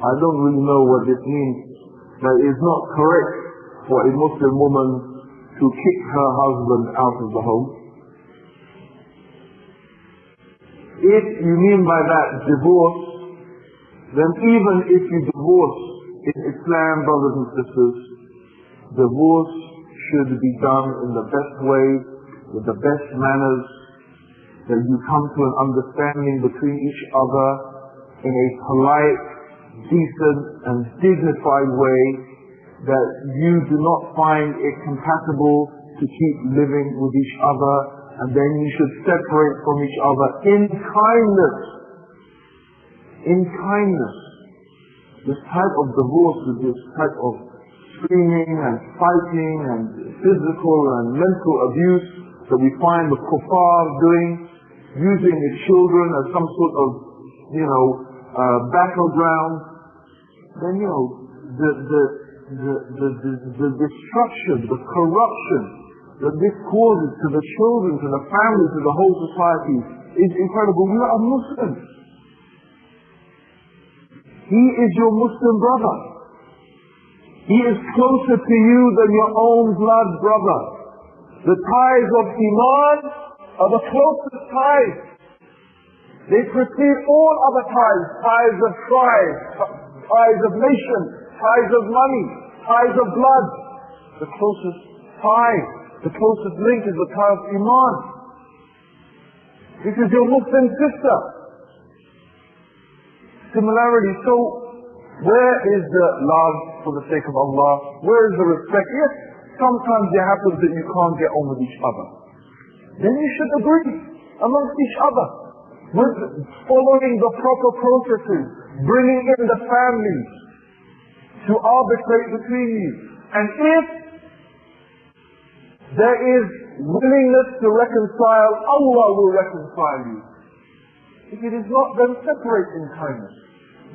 I don't really know what this means, but it's not correct for a Muslim woman to kick her husband out of the home. If you mean by that divorce, then even if you divorce in Islam, brothers and sisters, divorce should be done in the best way, with the best manners, that you come to an understanding between each other in a polite, decent and dignified way, that you do not find it compatible to keep living with each other, and then you should separate from each other in kindness. In kindness. This type of divorce with this type of screaming and fighting and physical and mental abuse that we find the kuffar doing, using the children as some sort of, battleground, then the destruction, the corruption that this causes to the children, to the families, to the whole society is incredible. We are Muslims. He is your Muslim brother. He is closer to you than your own blood brother. The ties of Iman are the closest ties. They precede all other ties, ties of tribe, ties of nation, ties of money, ties of blood. The closest tie, the closest link is the tie of Iman. This is your Muslim sister. Similarly, so where is the love for the sake of Allah? Where is the respect? Yes, sometimes it happens that you can't get on with each other. Then you should agree amongst each other, with following the proper processes, bringing in the families to arbitrate between you. And if there is willingness to reconcile, Allah will reconcile you. If it is not, then separate in kindness.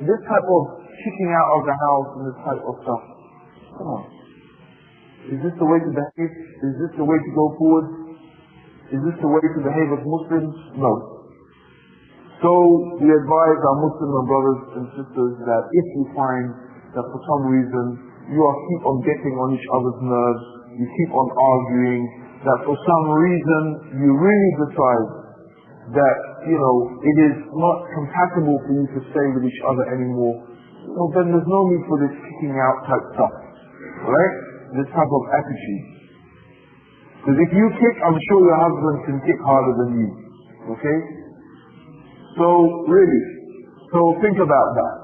This type of kicking out of the house and this type of stuff, come on. Is this the way to behave? Is this the way to go forward? Is this the way to behave as Muslims? No. So we advise our Muslim brothers and sisters that if you find that for some reason you keep on getting on each other's nerves, you keep on arguing, that for some reason you really decide that, it is not compatible for you to stay with each other anymore, then there's no need for this kicking out type stuff. Right? This type of attitude. Because if you kick, I'm sure your husband can kick harder than you. Okay? So think about that.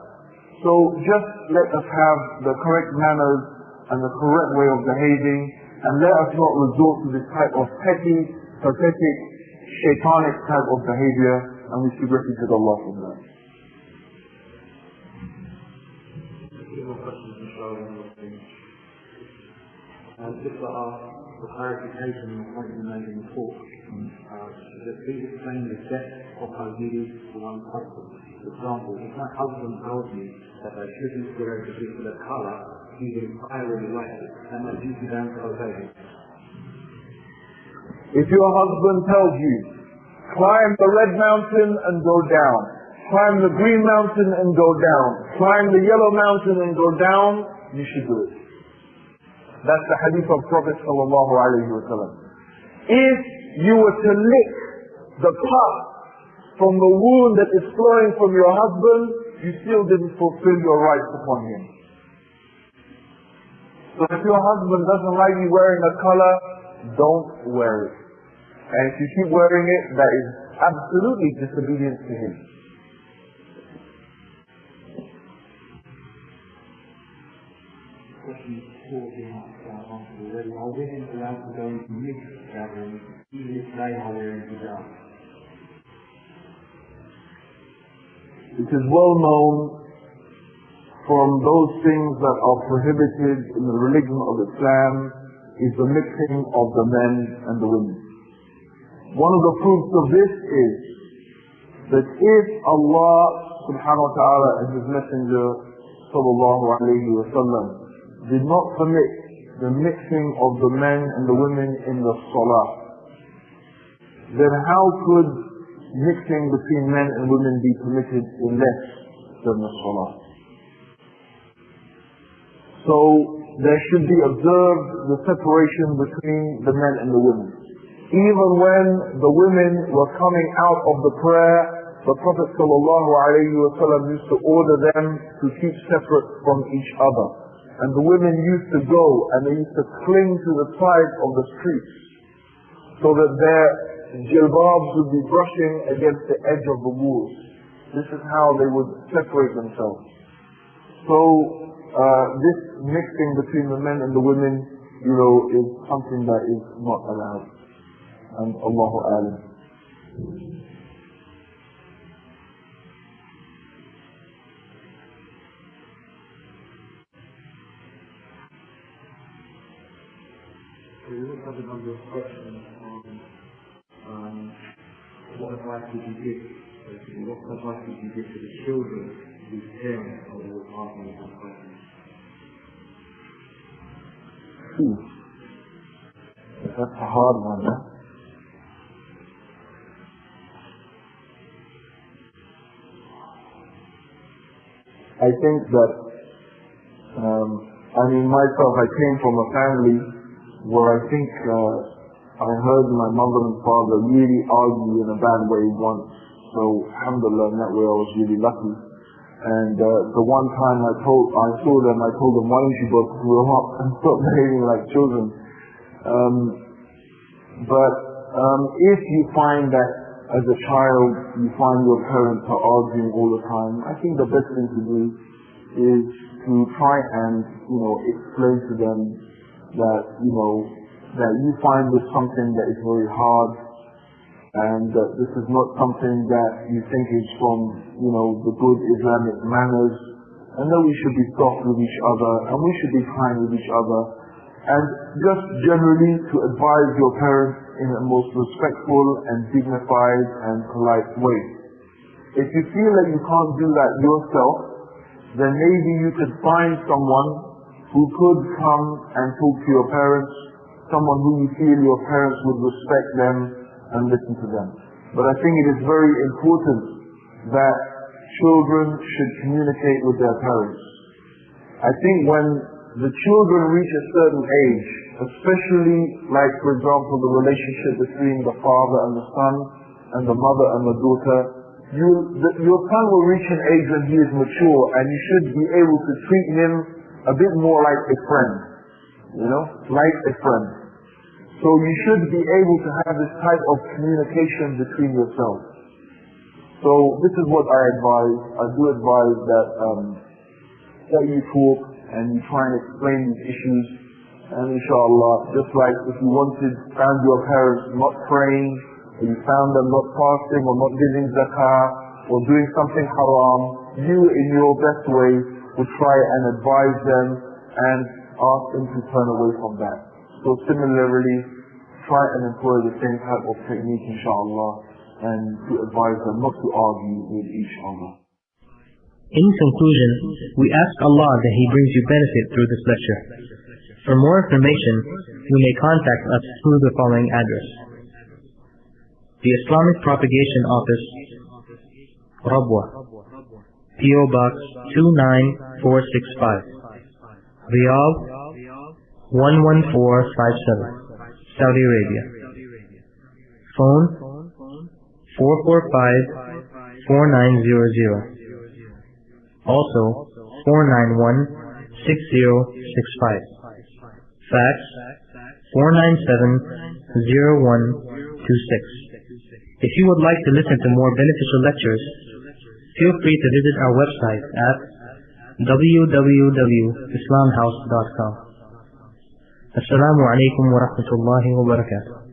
So just let us have the correct manners and the correct way of behaving, and let us not resort to this type of petty, pathetic, shaitanic type of behavior, and we seek refuge with Allah from that. Just for clarification on the point you made in the talk, that please explain the depth of our duty to one's husband. For example, if my husband tells me that I shouldn't wear a particular colour, even if I really like it, then my duty down to obey him. If your husband tells you, climb the red mountain and go down, climb the green mountain and go down, climb the yellow mountain and go down, you should do it. That's the hadith of Prophet sallallahu alaihi wasallam. If you were to lick the pus from the wound that is flowing from your husband, you still didn't fulfill your rights upon him. So if your husband doesn't like you wearing a color, don't wear it. And if you keep wearing it, that is absolutely disobedience to him. Are women allowed to go into mixed gatherings, even if they are wearing hijab? It is well known from those things that are prohibited in the religion of Islam is the mixing of the men and the women. One of the proofs of this is that if Allah subhanahu wa ta'ala and His Messenger sallallahu alayhi wa sallam did not permit the mixing of the men and the women in the salah, then how could mixing between men and women be permitted in less than the salah? So there should be observed the separation between the men and the women. Even when the women were coming out of the prayer, the Prophet ﷺ used to order them to keep separate from each other. And the women used to go and they used to cling to the sides of the streets so that their jilbabs would be brushing against the edge of the walls. This is how they would separate themselves. So this mixing between the men and the women, is something that is not allowed. And Allahu A'lam. We also have a number of questions on what advice would you give, basically, what advice would you give to the children whose parents are always asking them questions? That's a hard one, huh? I think that, myself, I came from a family where I think I heard my mother and father really argue in a bad way once. So, alhamdulillah, in that way I was really lucky. And the one time I told them, why don't you both grow up and stop behaving like children? But if you find that as a child you find your parents are arguing all the time, I think the best thing to do is to try and explain to them that that you find this something that is very hard, and that this is not something that you think is from the good Islamic manners, and that we should be soft with each other and we should be kind with each other, and just generally to advise your parents in a most respectful and dignified and polite way. If you feel that you can't do that yourself, then maybe you could find someone who could come and talk to your parents, someone who you feel your parents would respect them and listen to them. But I think it is very important that children should communicate with their parents. I think when the children reach a certain age, especially like, for example, the relationship between the father and the son and the mother and the daughter, your son will reach an age when he is mature, and you should be able to treat him a bit more like a friend, like a friend. So you should be able to have this type of communication between yourselves. So this is what I advise. I do advise that you talk and you try and explain these issues, and inshallah, just like if you found your parents not praying, or you found them not fasting or not giving zakah or doing something haram, you in your best way would try and advise them and ask them to turn away from that. So similarly, try and employ the same type of technique, inshallah, and to advise them not to argue with each other. In conclusion, we ask Allah that He brings you benefit through this lecture. For more information, you may contact us through the following address: the Islamic Propagation Office, Rabwa, P.O. Box 29465, Riyadh 11457, Saudi Arabia. Phone 445-4900. Also 491-6065. Fax 497-0126. If you would like to listen to more beneficial lectures, feel free to visit our website at www.islamhouse.com. Assalamu alaikum wa rahmatullahi wa barakatuh.